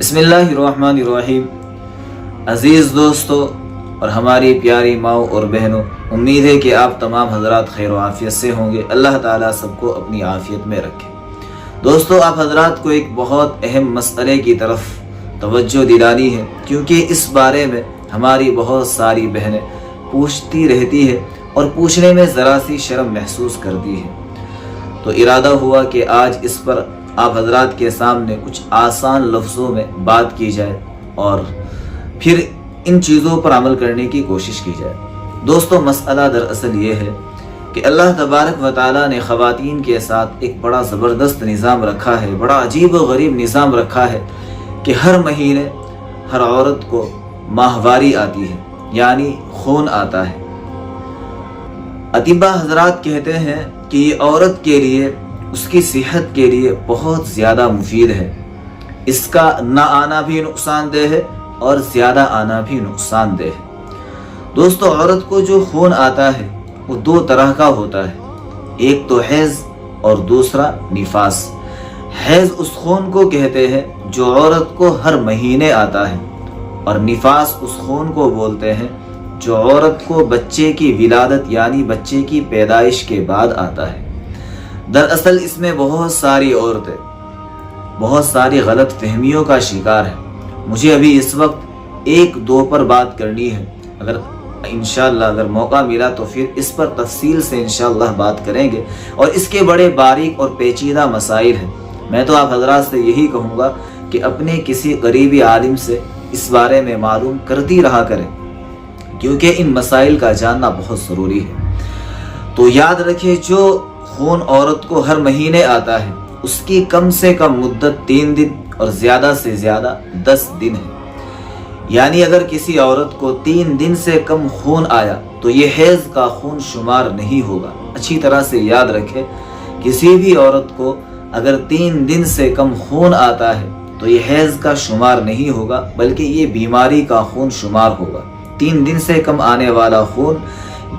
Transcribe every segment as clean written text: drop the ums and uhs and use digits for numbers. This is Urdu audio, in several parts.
بسم اللہ الرحمن الرحیم۔ عزیز دوستو اور ہماری پیاری ماؤں اور بہنوں، امید ہے کہ آپ تمام حضرات خیر و عافیت سے ہوں گے۔ اللہ تعالیٰ سب کو اپنی عافیت میں رکھے۔ دوستو، آپ حضرات کو ایک بہت اہم مسئلے کی طرف توجہ دلانی ہے، کیونکہ اس بارے میں ہماری بہت ساری بہنیں پوچھتی رہتی ہے اور پوچھنے میں ذرا سی شرم محسوس کرتی ہے۔ تو ارادہ ہوا کہ آج اس پر آپ حضرات کے سامنے کچھ آسان لفظوں میں بات کی جائے اور پھر ان چیزوں پر عمل کرنے کی کوشش کی جائے۔ دوستو، مسئلہ دراصل یہ ہے کہ اللہ تبارک و تعالیٰ نے خواتین کے ساتھ ایک بڑا زبردست نظام رکھا ہے، بڑا عجیب و غریب نظام رکھا ہے کہ ہر مہینے ہر عورت کو ماہواری آتی ہے، یعنی خون آتا ہے۔ اطباء حضرات کہتے ہیں کہ یہ عورت کے لیے، اس کی صحت کے لیے بہت زیادہ مفید ہے۔ اس کا نہ آنا بھی نقصان دہ ہے اور زیادہ آنا بھی نقصان دہ ہے۔ دوستو، عورت کو جو خون آتا ہے وہ دو طرح کا ہوتا ہے، ایک تو حیض اور دوسرا نفاس۔ حیض اس خون کو کہتے ہیں جو عورت کو ہر مہینے آتا ہے، اور نفاس اس خون کو بولتے ہیں جو عورت کو بچے کی ولادت یعنی بچے کی پیدائش کے بعد آتا ہے۔ دراصل اس میں بہت ساری عورتیں بہت ساری غلط فہمیوں کا شکار ہیں۔ مجھے ابھی اس وقت ایک دو پر بات کرنی ہے، انشاءاللہ اگر موقع ملا تو پھر اس پر تفصیل سے انشاءاللہ بات کریں گے، اور اس کے بڑے باریک اور پیچیدہ مسائل ہیں۔ میں تو آپ حضرات سے یہی کہوں گا کہ اپنے کسی قریبی عالم سے اس بارے میں معلوم کرتی رہا کریں، کیونکہ ان مسائل کا جاننا بہت ضروری ہے۔ تو یاد رکھیں، جو خون عورت کو ہر مہینے آتا ہے اس کی کم سے کم مدت 3 دن اور زیادہ سے زیادہ 10 دن ہے۔ یعنی اگر کسی عورت کو 3 دن سے کم خون آیا تو یہ حیض کا خون شمار نہیں ہوگا۔ اچھی طرح سے یاد رکھیں، کسی بھی عورت کو اگر 3 دن سے کم خون آتا ہے تو یہ حیض کا شمار نہیں ہوگا، بلکہ یہ بیماری کا خون شمار ہوگا۔ 3 دن سے کم آنے والا خون،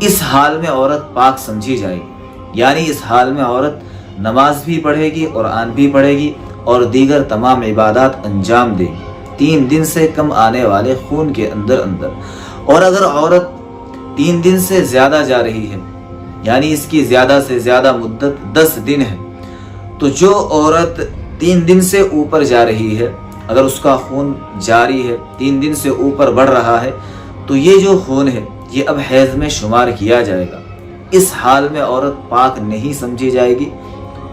اس حال میں عورت پاک سمجھی جائے گی، یعنی اس حال میں عورت نماز بھی پڑھے گی، قرآن بھی پڑھے گی اور دیگر تمام عبادات انجام دے گی 3 دن سے کم آنے والے خون کے اندر۔ اور اگر عورت 3 دن سے زیادہ جا رہی ہے، یعنی اس کی زیادہ سے زیادہ مدت 10 دن ہے، تو جو عورت 3 دن سے اوپر جا رہی ہے، اگر اس کا خون جاری ہے، 3 دن سے اوپر بڑھ رہا ہے، تو یہ جو خون ہے یہ اب حیض میں شمار کیا جائے گا۔ اس حال میں عورت پاک نہیں سمجھی جائے گی،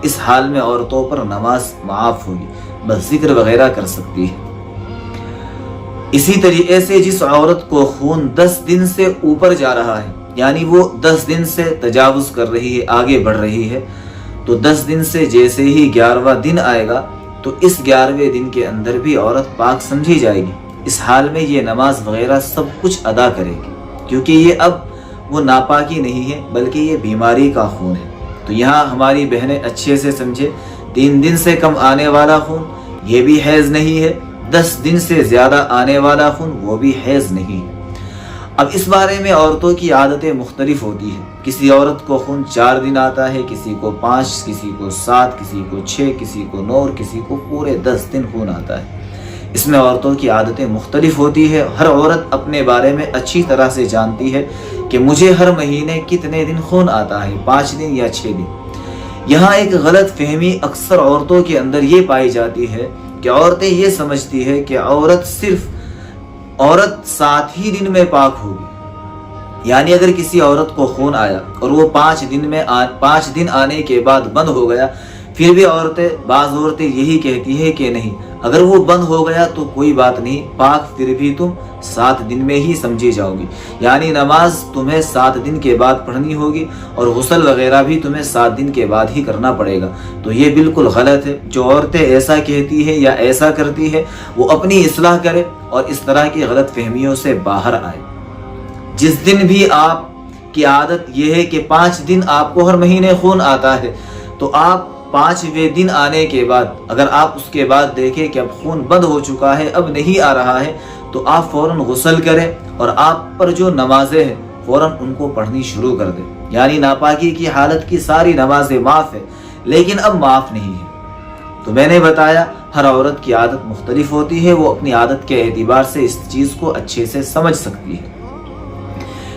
اس حال میں عورتوں پر نماز معاف ہوگی، بس ذکر وغیرہ کر سکتی ہے۔ اسی طریقے سے جس عورت کو خون 10 دن سے اوپر جا رہا ہے، یعنی وہ 10 دن سے تجاوز کر رہی ہے، آگے بڑھ رہی ہے، تو 10 دن سے جیسے ہی 11واں دن آئے گا تو اس 11ویں دن کے اندر بھی عورت پاک سمجھی جائے گی۔ اس حال میں یہ نماز وغیرہ سب کچھ ادا کرے گی، کیونکہ یہ اب وہ ناپاکی نہیں ہے بلکہ یہ بیماری کا خون ہے۔ تو یہاں ہماری بہنیں اچھے سے سمجھے، 3 دن سے کم آنے والا خون یہ بھی حیض نہیں ہے، 10 دن سے زیادہ آنے والا خون وہ بھی حیض نہیں ہے۔ اب اس بارے میں عورتوں کی عادتیں مختلف ہوتی ہیں۔ کسی عورت کو خون 4 دن آتا ہے، کسی کو 5، کسی کو 7، کسی کو 6، کسی کو 9 اور کسی کو پورے 10 دن خون آتا ہے۔ اس میں عورتوں کی عادتیں مختلف ہوتی ہے۔ ہر عورت اپنے بارے میں اچھی طرح سے جانتی ہے کہ مجھے ہر مہینے کتنے دن خون آتا ہے، 5 دن یا 6 دن۔ یہاں ایک غلط فہمی اکثر عورتوں کے اندر یہ پائی جاتی ہے کہ عورتیں یہ سمجھتی ہے کہ عورت 7 ہی دن میں پاک ہوگی، یعنی اگر کسی عورت کو خون آیا اور وہ 5 دن آنے کے بعد بند ہو گیا، پھر بھی بعض عورتیں یہی کہتی ہے کہ نہیں، اگر وہ بند ہو گیا تو کوئی بات نہیں، پاک پھر بھی تم 7 دن میں ہی سمجھی جاؤ گی، یعنی نماز تمہیں 7 دن کے بعد پڑھنی ہوگی اور غسل وغیرہ بھی تمہیں 7 دن کے بعد ہی کرنا پڑے گا۔ تو یہ بالکل غلط ہے۔ جو عورتیں ایسا کہتی ہے یا ایسا کرتی ہے وہ اپنی اصلاح کرے اور اس طرح کی غلط فہمیوں سے باہر آئے۔ جس دن بھی آپ کی عادت یہ ہے کہ 5 دن آپ کو ہر مہینے خون آتا ہے، تو آپ 5ویں دن آنے کے بعد اگر آپ اس کے بعد دیکھیں کہ اب خون بند ہو چکا ہے، اب نہیں آ رہا ہے، تو آپ فوراً غسل کریں اور آپ پر جو نمازیں ہیں فوراً ان کو پڑھنی شروع کر دیں۔ یعنی ناپاکی کی حالت کی ساری نمازیں معاف ہے، لیکن اب معاف نہیں ہے۔ تو میں نے بتایا ہر عورت کی عادت مختلف ہوتی ہے، وہ اپنی عادت کے اعتبار سے اس چیز کو اچھے سے سمجھ سکتی ہے۔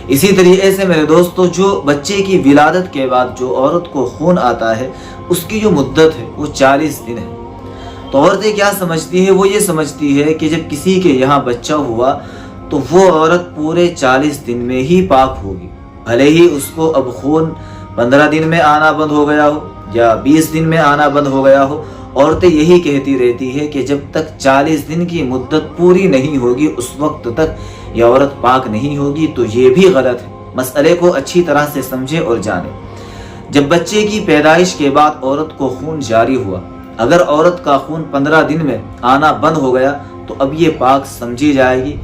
اسی طریقے سے میرے دوستو، جو بچے کی ولادت کے بعد جو عورت کو خون آتا ہے اس کی جو مدت ہے وہ 40 دن ہے۔ تو عورتیں کیا سمجھتی ہے؟ وہ یہ سمجھتی ہے کہ جب کسی کے یہاں بچہ ہوا تو وہ عورت پورے 40 دن میں ہی پاک ہوگی، بھلے ہی اس کو اب خون 15 دن میں آنا بند ہو گیا ہو یا 20 دن میں آنا بند ہو گیا ہو۔ عورتیں یہی کہتی رہتی ہے کہ جب تک 40 دن کی مدت پوری نہیں ہوگی اس وقت تک یہ عورت پاک نہیں ہوگی۔ تو یہ بھی غلط ہے، مسئلے کو اچھی طرح سے سمجھے اور جانے۔ جب بچے کی پیدائش کے بعد عورت کو خون جاری ہوا، اگر عورت کا خون 15 دن میں آنا بند ہو گیا تو اب یہ پاک سمجھی جائے گی،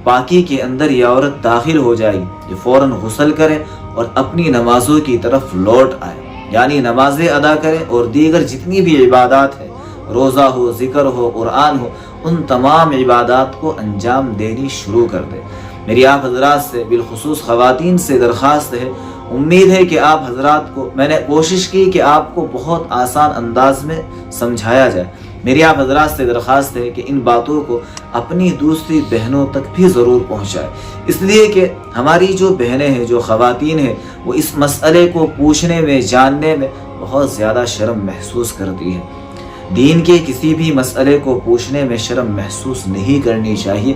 پاکی کے اندر یہ عورت داخل ہو جائے گی۔ یہ فوراً غسل کرے اور اپنی نمازوں کی طرف لوٹ آئے، یعنی نمازیں ادا کرے اور دیگر جتنی بھی عبادات ہیں، روزہ ہو، ذکر ہو، قرآن ہو، ان تمام عبادات کو انجام دینی شروع کر دے۔ میری آپ حضرات سے، بالخصوص خواتین سے درخواست ہے، امید ہے کہ آپ حضرات کو میں نے کوشش کی کہ آپ کو بہت آسان انداز میں سمجھایا جائے۔ میری آپ حضرات سے درخواست ہے کہ ان باتوں کو اپنی دوسری بہنوں تک بھی ضرور پہنچائے، اس لیے کہ ہماری جو بہنیں ہیں، جو خواتین ہیں، وہ اس مسئلے کو پوچھنے میں، جاننے میں بہت زیادہ شرم محسوس کرتی ہیں۔ دین کے کسی بھی مسئلے کو پوچھنے میں شرم محسوس نہیں کرنی چاہیے۔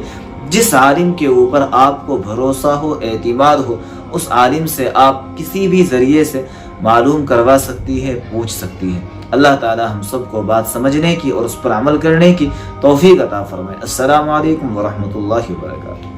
جس عالم کے اوپر آپ کو بھروسہ ہو، اعتماد ہو، اس عالم سے آپ کسی بھی ذریعے سے معلوم کروا سکتی ہے، پوچھ سکتی ہے۔ اللہ تعالی ہم سب کو بات سمجھنے کی اور اس پر عمل کرنے کی توفیق عطا فرمائے۔ السلام علیکم ورحمۃ اللہ وبرکاتہ۔